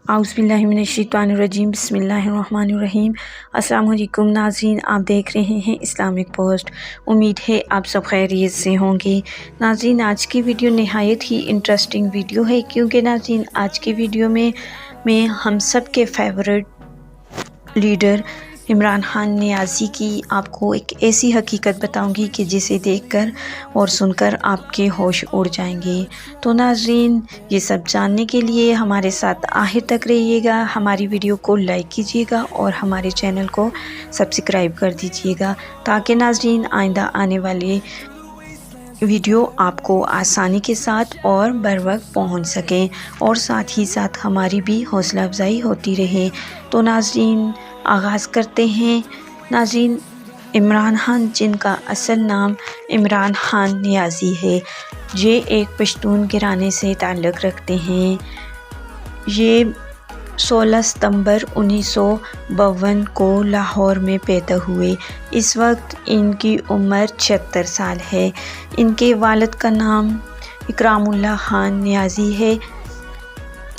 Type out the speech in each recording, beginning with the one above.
औज़ुबिल्लाहिमिनश्शैतानिर्रजीम बिस्मिल्लाहिर्रहमानिर्रहीम। अस्सलाम वालेकुम नाज़रीन, आप देख रहे हैं इस्लामिक पोस्ट। उम्मीद है आप सब खैरियत से होंगे। नाज़रीन, आज की वीडियो नहायत ही इंटरेस्टिंग वीडियो है, क्योंकि नाज़रीन आज की वीडियो में हम सब के फेवरेट लीडर इमरान खान नियाज़ी की आपको एक ऐसी हकीकत बताऊंगी कि जिसे देखकर और सुनकर आपके होश उड़ जाएंगे। तो नाज़रीन, ये सब जानने के लिए हमारे साथ आखिर तक रहिएगा। हमारी वीडियो को लाइक कीजिएगा और हमारे चैनल को सब्सक्राइब कर दीजिएगा, ताकि नाज़रीन आइंदा आने वाले वीडियो आपको आसानी के साथ और बर वक्त पहुँच सकें, और साथ ही साथ हमारी भी हौसला अफजाई होती रहे। तो नाज़रीन आगाज़ करते हैं। नाज़रीन, इमरान खान, जिनका असल नाम इमरान खान नियाज़ी है, ये एक पश्तून घराने से ताल्लुक़ रखते हैं। ये 16 सितंबर 1952 को लाहौर में पैदा हुए। इस वक्त इनकी उम्र 76 साल है। इनके वालिद का नाम इकरामुल्लाह खान नियाज़ी है,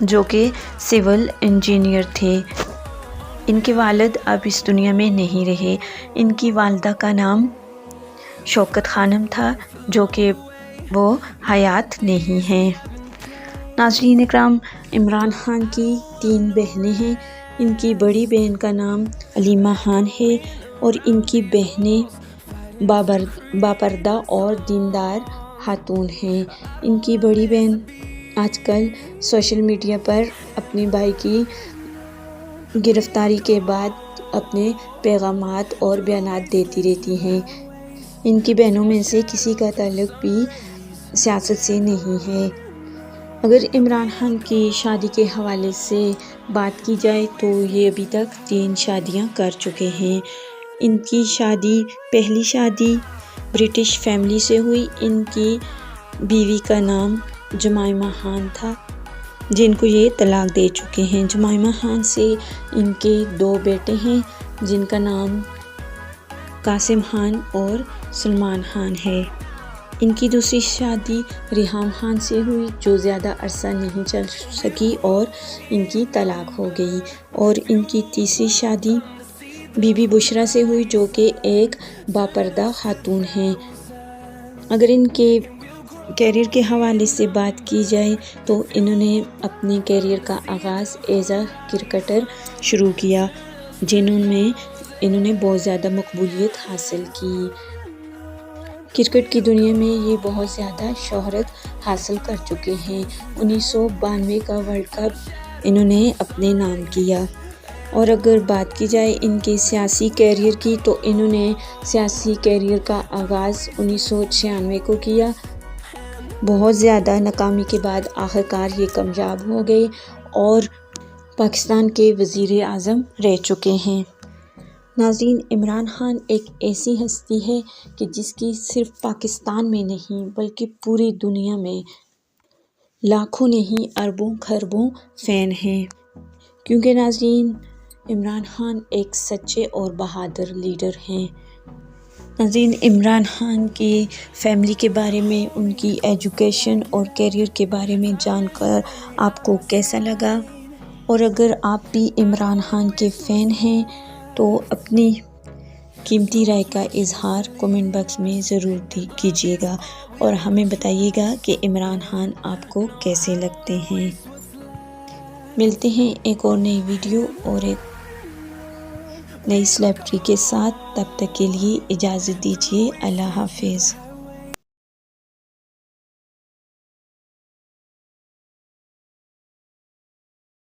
जो कि सिविल इंजीनियर थे। इनके वालिद अब इस दुनिया में नहीं रहे। इनकी वालिदा का नाम शौकत खानम था, जो कि वो हयात नहीं हैं। नाज़रीन इकराम, इमरान खान की 3 बहनें हैं। इनकी बड़ी बहन का नाम अलीमा खान है और इनकी बहनें बापर्दा और दीनदार खातून हैं। इनकी बड़ी बहन आजकल सोशल मीडिया पर अपने भाई की गिरफ्तारी के बाद अपने पैगामात और बयानात देती रहती हैं। इनकी बहनों में से किसी का ताल्लुक़ भी सियासत से नहीं है। अगर इमरान खान की शादी के हवाले से बात की जाए तो ये अभी तक 3 शादियां कर चुके हैं। इनकी पहली शादी ब्रिटिश फैमिली से हुई। इनकी बीवी का नाम जुमाइमा खान था, जिनको ये तलाक दे चुके हैं। जुमाइमा खान से इनके 2 बेटे हैं, जिनका नाम कासिम खान और सलमान खान है। इनकी दूसरी शादी रिहाम खान से हुई, जो ज़्यादा अरसा नहीं चल सकी और इनकी तलाक हो गई। और इनकी तीसरी शादी बीबी बुशरा से हुई, जो कि एक बापर्दा खातून हैं। अगर इनके कैरियर के हवाले से बात की जाए तो इन्होंने अपने कैरियर का आगाज़ एज अ क्रिकेटर शुरू किया, जिन्होंने इन्होंने बहुत ज़्यादा मकबूलियत हासिल की। क्रिकेट की दुनिया में ये बहुत ज़्यादा शोहरत हासिल कर चुके हैं। 1992 का वर्ल्ड कप इन्होंने अपने नाम किया। और अगर बात की जाए इनके सियासी कैरियर की, तो इन्होंने सियासी कैरियर का आगाज़ 1996 को किया। बहुत ज़्यादा नाकामी के बाद आखिरकार ये कामयाब हो गए और पाकिस्तान के वज़ीर आज़म रह चुके हैं। नाज़रीन, इमरान खान एक ऐसी हस्ती है कि जिसकी सिर्फ पाकिस्तान में नहीं बल्कि पूरी दुनिया में लाखों नहीं अरबों खरबों फ़ैन हैं। क्योंकि नाज़रीन, इमरान खान एक सच्चे और बहादुर लीडर हैं। नाज़रीन, इमरान खान की फैमिली के बारे में, उनकी एजुकेशन और कैरियर के बारे में जानकर आपको कैसा लगा? और अगर आप भी इमरान खान के फ़ैन हैं तो अपनी कीमती राय का इजहार कमेंट बॉक्स में ज़रूर कीजिएगा और हमें बताइएगा कि इमरान खान आपको कैसे लगते हैं। मिलते हैं एक और नई वीडियो और एक नई सेलिब्रिटी के साथ। तब तक के लिए इजाज़त दीजिए। अल्लाह हाफिज़।